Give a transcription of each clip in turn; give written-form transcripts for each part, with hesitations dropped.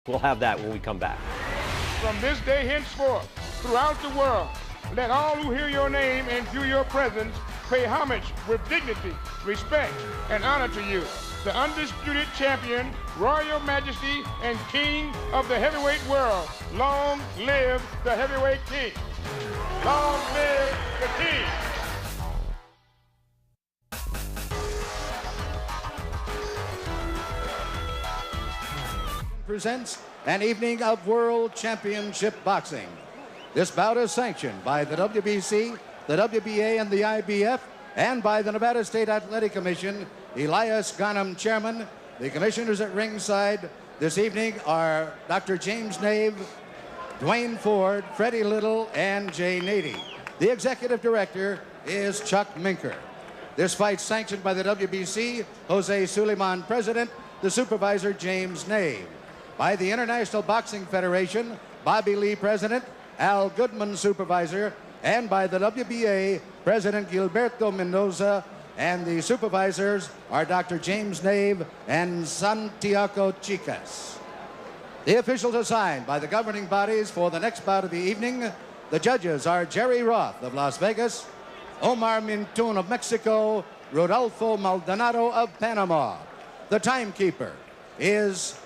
We'll have that when we come back. From this day henceforth, throughout the world, let all who hear your name and feel your presence pay homage with dignity, respect, and honor to you, the undisputed champion, royal majesty, and king of the heavyweight world. Long live the heavyweight king. Long live the king. Presents an evening of World Championship Boxing. This bout is sanctioned by the WBC, the WBA, and the IBF, and by the Nevada State Athletic Commission. Elias Ghanem, chairman. The commissioners at ringside this evening are Dr. James Nave, Dwayne Ford, Freddie Little, and Jay Nady. The executive director is Chuck Minker. This fight sanctioned by the WBC, Jose Suleiman, president, the supervisor, James Nave. By the International Boxing Federation, Bobby Lee, president, Al Goodman, supervisor, and by the WBA, President Gilberto Mendoza, and the supervisors are Dr. James Nave and Santiago Chicas. The officials assigned by the governing bodies for the next bout of the evening. The judges are Jerry Roth of Las Vegas, Omar Mintun of Mexico, Rodolfo Maldonado of Panama. The timekeeper is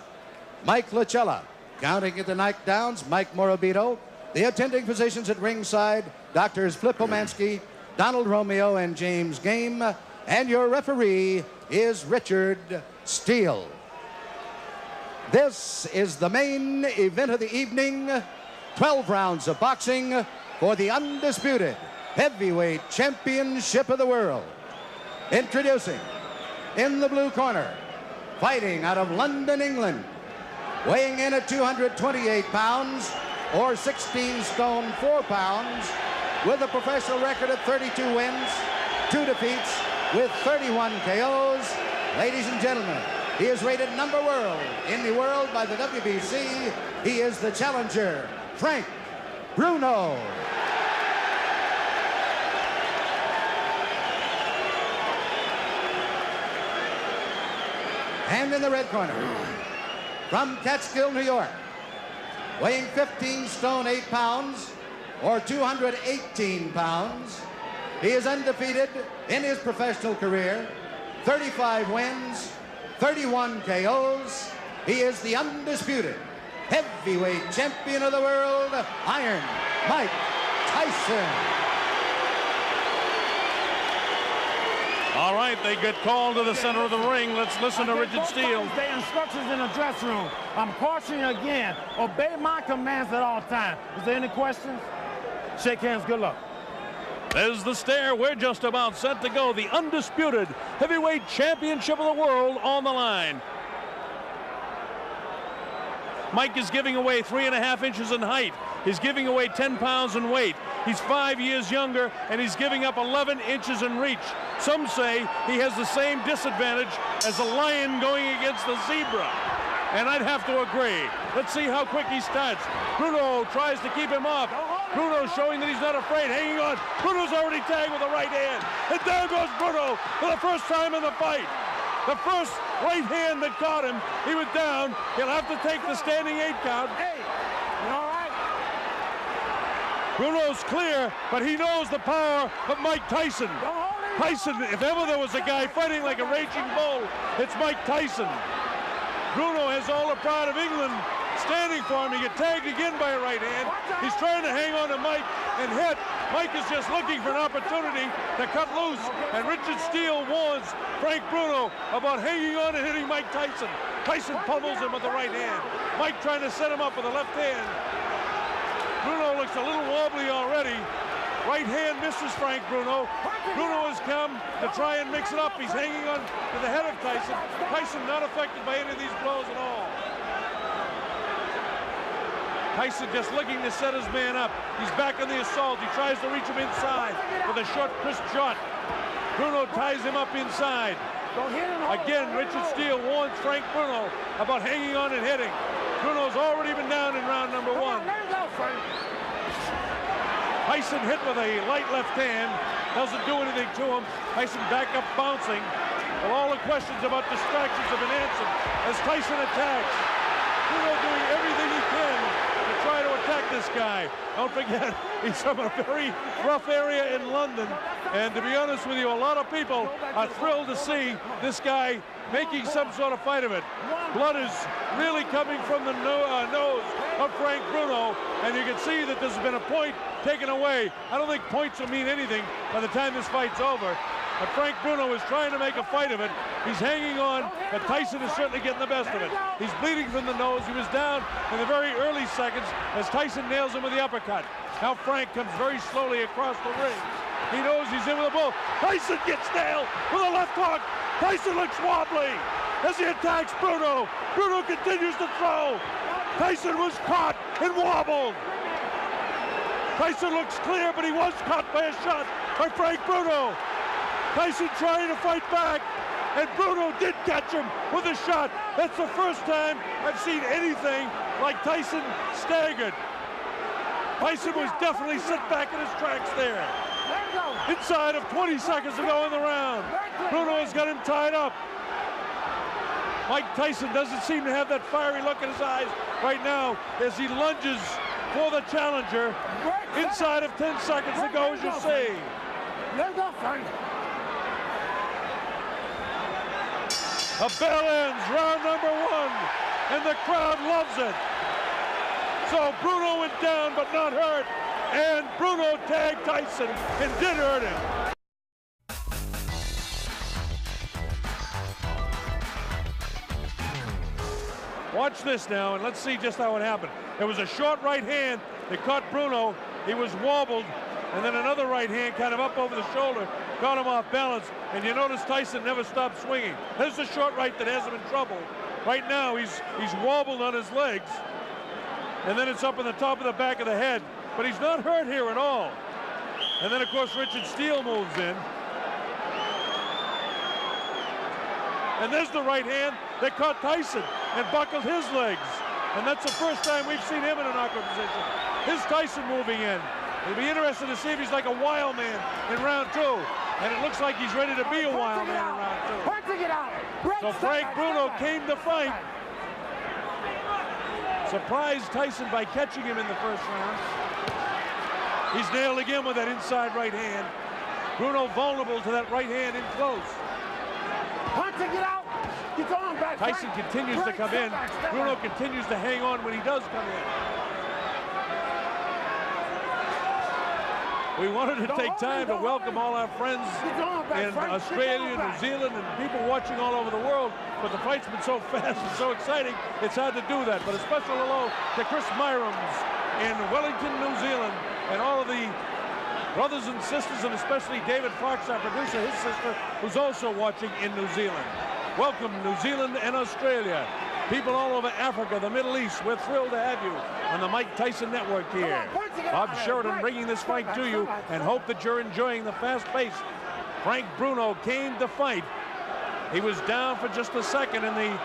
Mike Lachella. Counting at the knockdowns, Mike Morabito. The attending physicians at ringside, Doctors Flip Omansky, Donald Romeo, and James Game. And your referee is Richard Steele. This is the main event of the evening. 12 rounds of boxing for the undisputed heavyweight championship of the world. Introducing, in the blue corner, fighting out of London, England, weighing in at 228 pounds, or 16 stone 4 pounds, with a professional record of 32 wins, 2 defeats, with 31 KOs. Ladies and gentlemen, he is rated #1 in the world by the WBC. He is the challenger, Frank Bruno. And in the red corner, from Catskill, New York, weighing 15 stone 8 pounds, or 218 pounds. He is undefeated in his professional career, 35 wins, 31 KOs. He is the undisputed heavyweight champion of the world, Iron Mike Tyson. All right, they get called to the center of the ring. Let's listen to Richard Steele. The instructions in the dressing room. I'm cautioning you again. Obey my commands at all times. Is there any questions? Shake hands. Good luck. There's the stare. We're just about set to go. The undisputed heavyweight championship of the world on the line. Mike is giving away 3.5 inches in height. He's giving away 10 pounds in weight. He's 5 years younger, and he's giving up 11 inches in reach. Some say he has the same disadvantage as a lion going against a zebra. And I'd have to agree. Let's see how quick he starts. Bruno tries to keep him off. Bruno showing that he's not afraid, hanging on. Bruno's already tagged with a right hand. And there goes Bruno for the first time in the fight. The first right hand that caught him, he was down. He'll have to take the standing 8 count. Hey, you all right? Bruno's clear, but he knows the power of Mike Tyson. Tyson, if ever there was a guy fighting like a raging bull, it's Mike Tyson. Bruno has all the pride of England standing for him. He get tagged again by a right hand. He's trying to hang on to Mike and hit. Mike is just looking for an opportunity to cut loose. And Richard Steele warns Frank Bruno about hanging on and hitting Mike Tyson. Tyson pummels him with the right hand. Mike trying to set him up with the left hand. Bruno looks a little wobbly already. Right hand misses Frank Bruno. Bruno has come to try and mix it up. He's hanging on to the head of Tyson. Tyson not affected by any of these blows at all. Tyson just looking to set his man up. He's back on the assault. He tries to reach him inside with a short, crisp shot. Bruno ties him up inside. Again, Richard Steele warns Frank Bruno about hanging on and hitting. Bruno's already been down in round #1. Tyson hit with a light left hand. Doesn't do anything to him. Tyson back up bouncing. Well, all the questions about distractions have been answered as Tyson attacks. Bruno doing everything Don't forget, he's from a very rough area in London. And to be honest with you, a lot of people are thrilled to see this guy making some sort of fight of it. Blood is really coming from the nose of Frank Bruno, and you can see that there's been a point taken away. I don't think points will mean anything by the time this fight's over. But Frank Bruno is trying to make a fight of it. He's hanging on, but Tyson is certainly getting the best of it. He's bleeding from the nose. He was down in the very early seconds as Tyson nails him with the uppercut. Now Frank comes very slowly across the ring. He knows he's in with a bull. Tyson gets nailed with a left hook. Tyson looks wobbly as he attacks Bruno. Bruno continues to throw. Tyson was caught and wobbled. Tyson looks clear, but he was caught by a shot by Frank Bruno. Tyson trying to fight back, and Bruno did catch him with a shot. That's the first time I've seen anything like Tyson staggered. Tyson was definitely set back in his tracks there. Inside of 20 seconds to go in the round. Bruno has got him tied up. Mike Tyson doesn't seem to have that fiery look in his eyes right now as he lunges for the challenger. Inside of 10 seconds to go, as you see. A bell ends round number 1, and the crowd loves it. So Bruno went down but not hurt, and Bruno tagged Tyson and did hurt him. Watch this now, and let's see just how it happened. There was a short right hand that caught Bruno. He was wobbled, and then another right hand kind of up over the shoulder caught him off balance, and you notice Tyson never stopped swinging. There's the short right that has him in trouble. Right now he's wobbled on his legs, and then it's up in the top of the back of the head, but he's not hurt here at all. And then of course Richard Steele moves in, and there's the right hand that caught Tyson and buckled his legs, and that's the first time we've seen him in an awkward position. Here's Tyson moving in. It'll be interesting to see if he's like a wild man in round 2. And it looks like he's ready to be a wild man in round 2. So Frank Bruno came to fight. Surprised Tyson by catching him in the first round. He's nailed again with that inside right hand. Bruno vulnerable to that right hand in close. Tyson continues to come in. Bruno continues to hang on when he does come in. We wanted to take time to welcome all our friends in Australia, New Zealand, and people watching all over the world, but the fight's been so fast and so exciting, it's hard to do that. But a special hello to Chris Myrams in Wellington, New Zealand, and all of the brothers and sisters, and especially David Fox, our producer, his sister, who's also watching in New Zealand. Welcome, New Zealand and Australia. People all over Africa, the Middle East, we're thrilled to have you on the Mike Tyson Network here. Bob Sheridan bringing this fight to you, and hope that you're enjoying the fast pace. Frank Bruno came to fight. He was down for just a second in the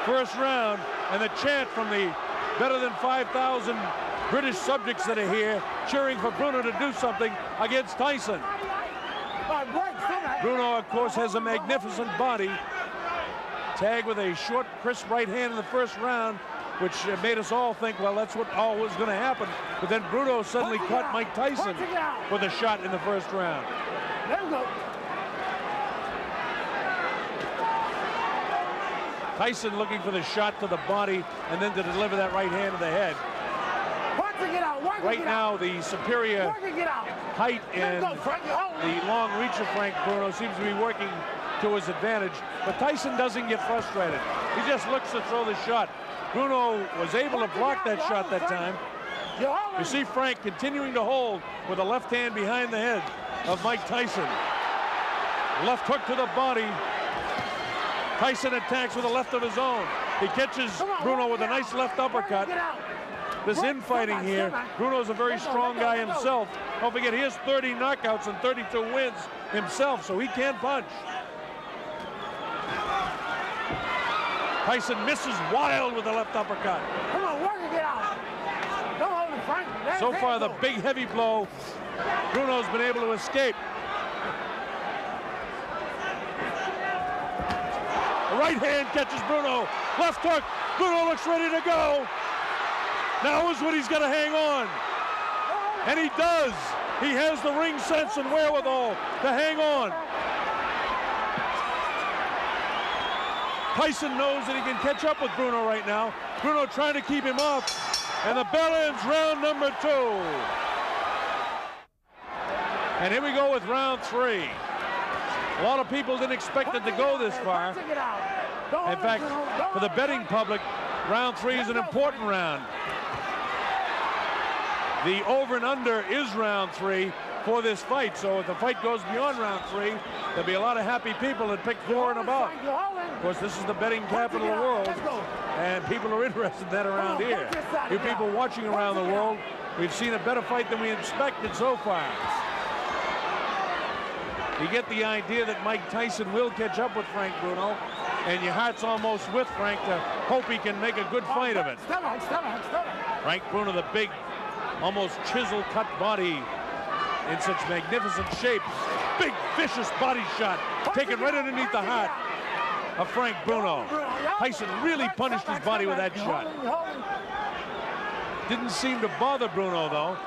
first round, and the chant from the better than 5,000 British subjects that are here cheering for Bruno to do something against Tyson. Bruno, of course, has a magnificent body. Tagged with a short, crisp right hand in the first round, which made us all think, well, that's what all was going to happen. But then Bruno suddenly caught Mike Tyson with a shot in the first round. Tyson looking for the shot to the body and then to deliver that right hand to the head. Right now, the superior height and the long reach of Frank Bruno seems to be working to his advantage, but Tyson doesn't get frustrated. He just looks to throw the shot. Bruno was able to block that shot that time. You see Frank continuing to hold with a left hand behind the head of Mike Tyson. Left hook to the body. Tyson attacks with a left of his own. He catches Bruno with a nice left uppercut. This infighting here, Bruno's a very strong guy himself. Don't forget, he has 30 knockouts and 32 wins himself, so he can punch. Tyson misses wild with the left uppercut. Come on, work it out. Don't hold him, Frank. So far, the big heavy blow, Bruno's been able to escape. The right hand catches Bruno. Left hook. Bruno looks ready to go. Now is when he's got to hang on. And he does. He has the ring sense and wherewithal to hang on. Tyson knows that he can catch up with Bruno right now. Bruno trying to keep him off. And the bell ends round number 2. And here we go with round 3. A lot of people didn't expect it to go this far. In fact, for the betting public, round 3 is an important round. The over and under is round 3 for this fight. So if the fight goes beyond round 3, there'll be a lot of happy people that pick 4 and above. Of course, this is the betting capital of the world, and people are interested in that around here. You people watching around the world, we've seen a better fight than we expected so far. You get the idea that Mike Tyson will catch up with Frank Bruno, and your heart's almost with Frank to hope he can make a good fight of it. Frank Bruno, the big, almost chisel-cut body in such magnificent shape. Big, vicious body shot, taken right underneath the heart of Frank Bruno. Tyson really punished his body with that shot. Didn't seem to bother Bruno, though.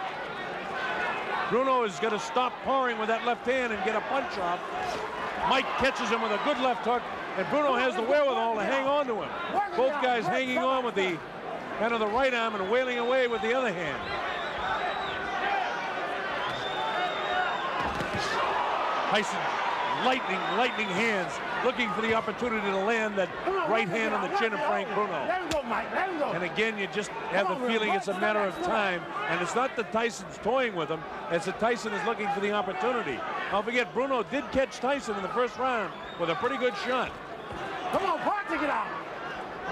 Bruno is going to stop powering with that left hand and get a punch off. Mike catches him with a good left hook, and Bruno has the wherewithal to hang on to him. Both guys hanging on with the kind of the right arm and wailing away with the other hand. Tyson, lightning hands, looking for the opportunity to land that right hand on the chin of Frank Bruno. And again, you just have the feeling it's a matter of time. And it's not that Tyson's toying with him, it's that Tyson is looking for the opportunity. Don't forget, Bruno did catch Tyson in the first round with a pretty good shot. Come on, Park, it out.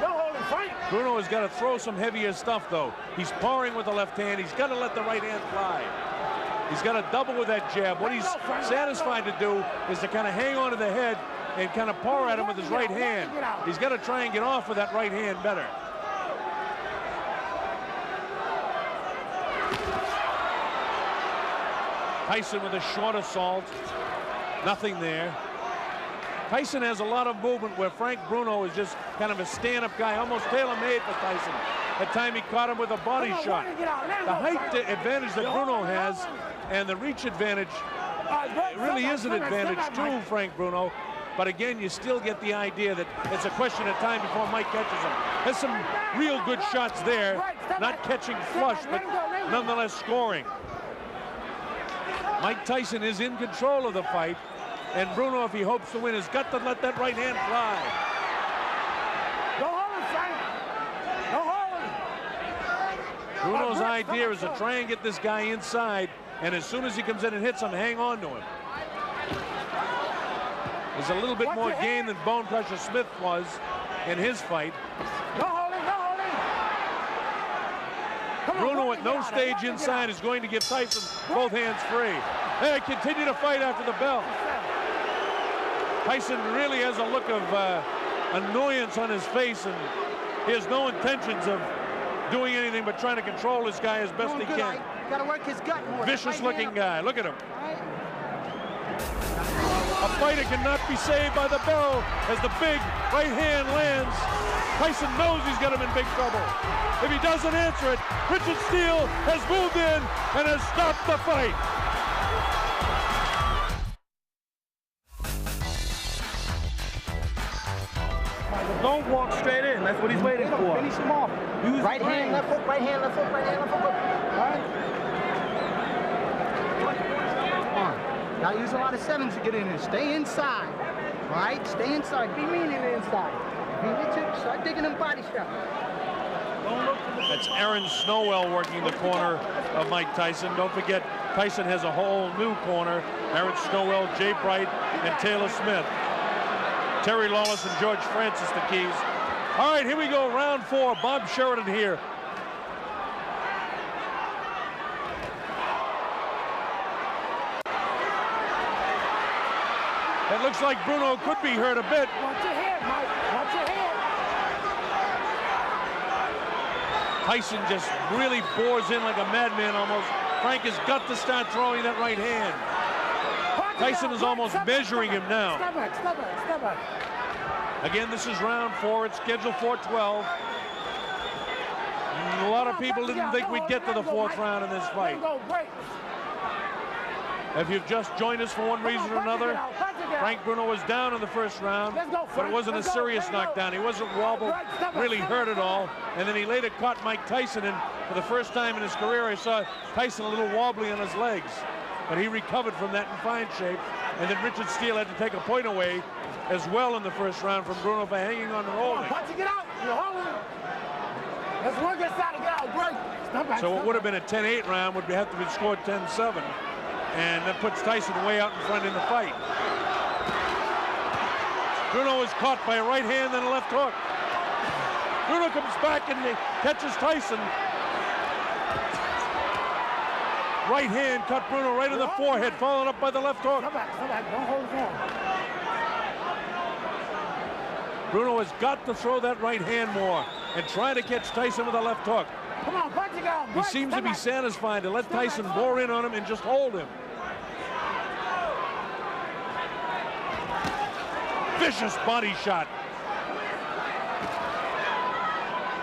Don't hold him, Frank. Bruno has got to throw some heavier stuff, though. He's powering with the left hand. He's got to let the right hand fly. He's got to double with that jab. What he's satisfied to do is to kind of hang on to the head and kind of power at him with his right hand. He's got to try and get off with that right hand better. Tyson with a short assault. Nothing there. Tyson has a lot of movement where Frank Bruno is just kind of a stand-up guy, almost tailor-made for Tyson. That time he caught him with a body shot. The height advantage that Bruno has and the reach advantage really is an advantage to Frank Bruno. But again, you still get the idea that it's a question of time before Mike catches him. There's some real good shots there, not catching flush, but nonetheless scoring. Mike Tyson is in control of the fight, and Bruno, if he hopes to win, has got to let that right hand fly. Bruno's idea is to try and get this guy inside, and as soon as he comes in and hits him, hang on to him. There's a little bit more game than Bone Crusher Smith was in his fight. Bruno at no stage inside is going to give Tyson both hands free. They continue to fight after the bell. Tyson really has a look of annoyance on his face, and he has no intentions of doing anything but trying to control this guy as best he can. Got to work his gut more. Vicious looking guy. Look at him. A fighter cannot be saved by the bell as the big right hand lands. Tyson knows he's got him in big trouble. If he doesn't answer it, Richard Steele has moved in and has stopped the fight. Don't walk straight in. That's what he's waiting for. Finish him off. Use right hand, left hook, right hand, left hook, right hand, left hook. All right. Come on. Gotta use a lot of sevens to get in there. Stay inside. All right? Stay inside. Be mean in the inside. Start digging them body shots. That's Aaron Snowell working the corner of Mike Tyson. Don't forget, Tyson has a whole new corner. Aaron Snowell, Jay Bright, and Taylor Smith. Terry Lawless and George Francis, the keys. All right, here we go, round 4. Bob Sheridan here. It looks like Bruno could be hurt a bit. Watch your head, Mike. Watch your head. Tyson just really bores in like a madman almost. Frank has got to start throwing that right hand. Tyson is almost measuring him now. Step back, step back, step back. Again, this is round 4. It's scheduled for 12. A lot of people didn't think we'd get to the 4th round in this fight. If you've just joined us for one reason or another, Frank Bruno was down in the 1st round, but it wasn't a serious knockdown. He wasn't wobbled, really hurt at all. And then he later caught Mike Tyson, and for the first time in his career, I saw Tyson a little wobbly on his legs. But he recovered from that in fine shape. And then Richard Steele had to take a point away as well in the 1st round from Bruno by hanging on and holding. Get out. You're holding. Let's work this out and get out. Break. So it would have been a 10-8 round, would have to be scored 10-7. And that puts Tyson way out in front in the fight. Bruno is caught by a right hand and a left hook. Bruno comes back and catches Tyson. Right hand cut Bruno right in the forehead, followed up by the left hook. Come back. Don't hold his hand. Bruno has got to throw that right hand more and try to catch Tyson with a left hook. Come on, punch it out. He seems to be satisfied to let Tyson bore in on him and just hold him. Vicious body shot.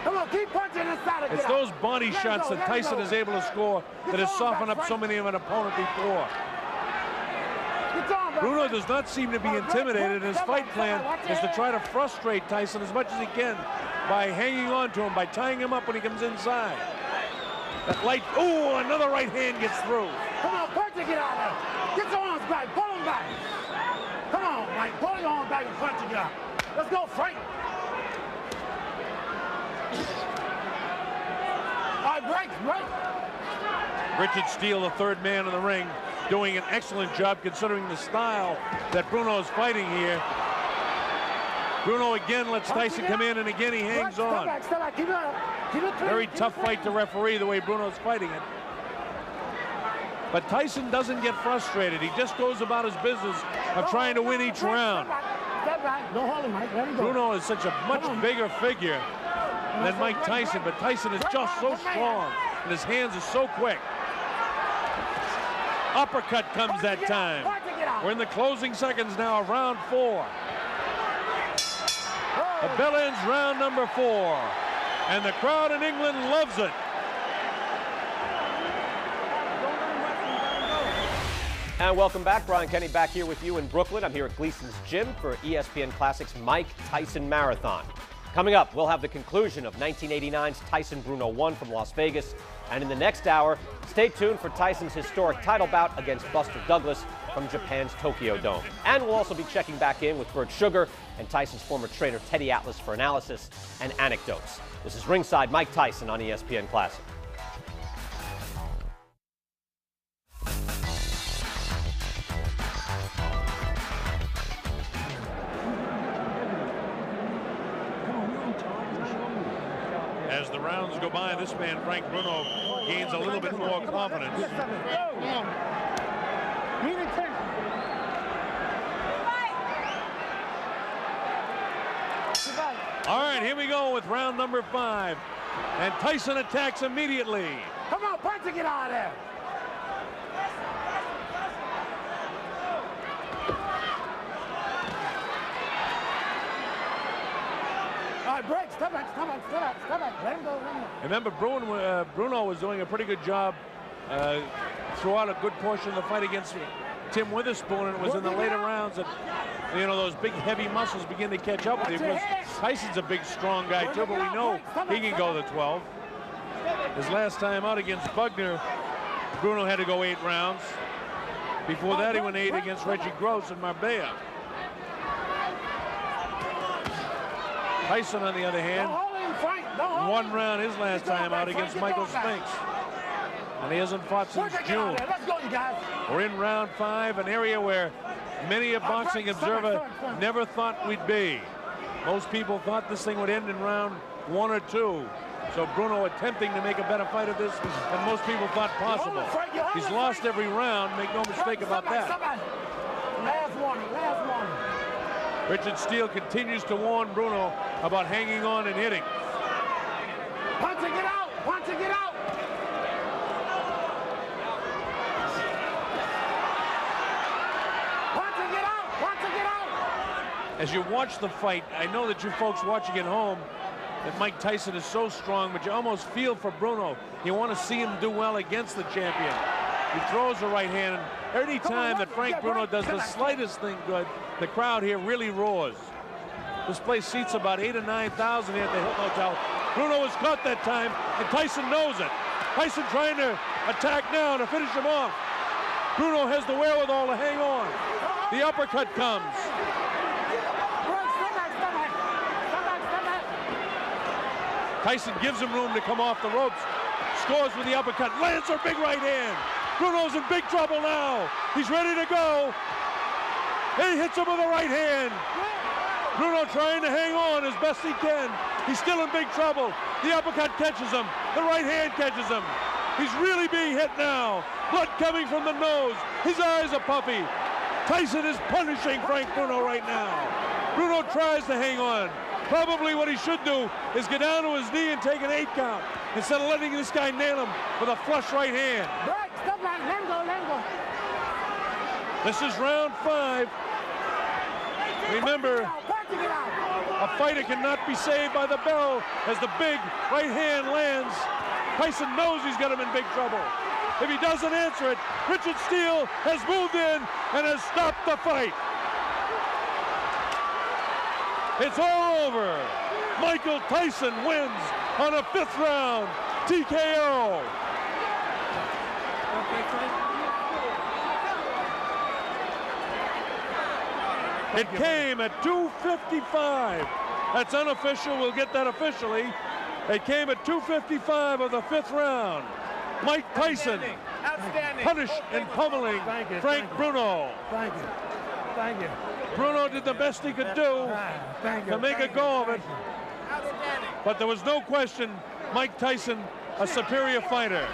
Come on, keep punching inside of it. It's those body shots that Tyson is able to score that has softened up so many of an opponent before. Bruno does not seem to be intimidated. His fight plan is to try to frustrate Tyson as much as he can by hanging on to him, by tying him up when he comes inside. That light, ooh, another right hand ges through. Come on, punch it, get out of there. Get your arms back, pull them back. Come on, Mike, pull your arms back and punch it, get out. Let's go, Frank. All right, break. Richard Steele, the 3rd man in the ring, doing an excellent job considering the style that Bruno is fighting here. Bruno again lets Tyson come in, and again he hangs on. Very tough fight to referee the way Bruno's fighting it. But Tyson doesn't get frustrated. He just goes about his business of trying to win each round. Bruno is such a much bigger figure than Mike Tyson, but Tyson is just so strong, and his hands are so quick. Uppercut comes that time. We're in the closing seconds now of round 4. The bell ends round number 4, and the crowd in England loves it. And welcome back. Brian Kenny back here with you in Brooklyn. I'm here at Gleason's Gym for ESPN Classic's Mike Tyson Marathon. Coming up, we'll have the conclusion of 1989's Tyson Bruno 1 from Las Vegas. And in the next hour, stay tuned for Tyson's historic title bout against Buster Douglas from Japan's Tokyo Dome. And we'll also be checking back in with Bert Sugar and Tyson's former trainer Teddy Atlas for analysis and anecdotes. This is Ringside Mike Tyson on ESPN Classic. As the rounds go by, this man, Frank Bruno, gains a little bit more confidence. All right, here we go with round number 5. And Tyson attacks immediately. Come on, punch to get out of there. All right, break. Step back. Let him go. Remember, Bruno was doing a pretty good job throughout a good portion of the fight against Tim Witherspoon, and it was in the later rounds that, you know, those big heavy muscles begin to catch up with him. Because Tyson's a big, strong guy too, but we know he can go the 12. His last time out against Bugner, Bruno had to go 8 rounds. Before that, he went 8 against Reggie Gross in Marbella. Tyson, on the other hand, 1 round his last time out against Michael Spinks. And he hasn't fought since June. We're in round 5, an area where many a boxing observer never thought we'd be. Most people thought this thing would end in round 1 or 2. So Bruno attempting to make a better fight of this than most people thought possible. He's lost every round, make no mistake about that. Last warning. Richard Steele continues to warn Bruno about hanging on and hitting. Punch it, get out! As you watch the fight, I know that you folks watching at home that Mike Tyson is so strong, but you almost feel for Bruno. You want to see him do well against the champion. He throws the right hand, and any time that Frank Bruno does the slightest thing good, the crowd here really roars. This place seats about 8,000 or 9,000 here at the Hilton Hotel. Bruno was caught that time, and Tyson knows it. Tyson trying to attack now to finish him off. Bruno has the wherewithal to hang on. The uppercut comes. Tyson gives him room to come off the ropes. Scores with the uppercut. Lands a big right hand. Bruno's in big trouble now. He's ready to go. And he hits him with a right hand. Bruno trying to hang on as best he can. He's still in big trouble. The uppercut catches him. The right hand catches him. He's really being hit now. Blood coming from the nose. His eyes are puffy. Tyson is punishing Frank Bruno right now. Bruno tries to hang on. Probably what he should do is get down to his knee and take an 8 count instead of letting this guy nail him with a flush right hand. This is round 5. Remember, a fighter cannot be saved by the bell as the big right hand lands. Tyson knows he's got him in big trouble. If he doesn't answer it, Richard Steele has moved in and has stopped the fight. It's all over. Michael Tyson wins on a 5th round TKO. It came at 2:55. That's unofficial. We'll get that officially. It came at 2:55 of the 5th round. Mike Tyson punished and pummeling Frank Bruno. Thank you. Thank you. Bruno did the best he could do to make a go of it. But there was no question Mike Tyson, a superior fighter.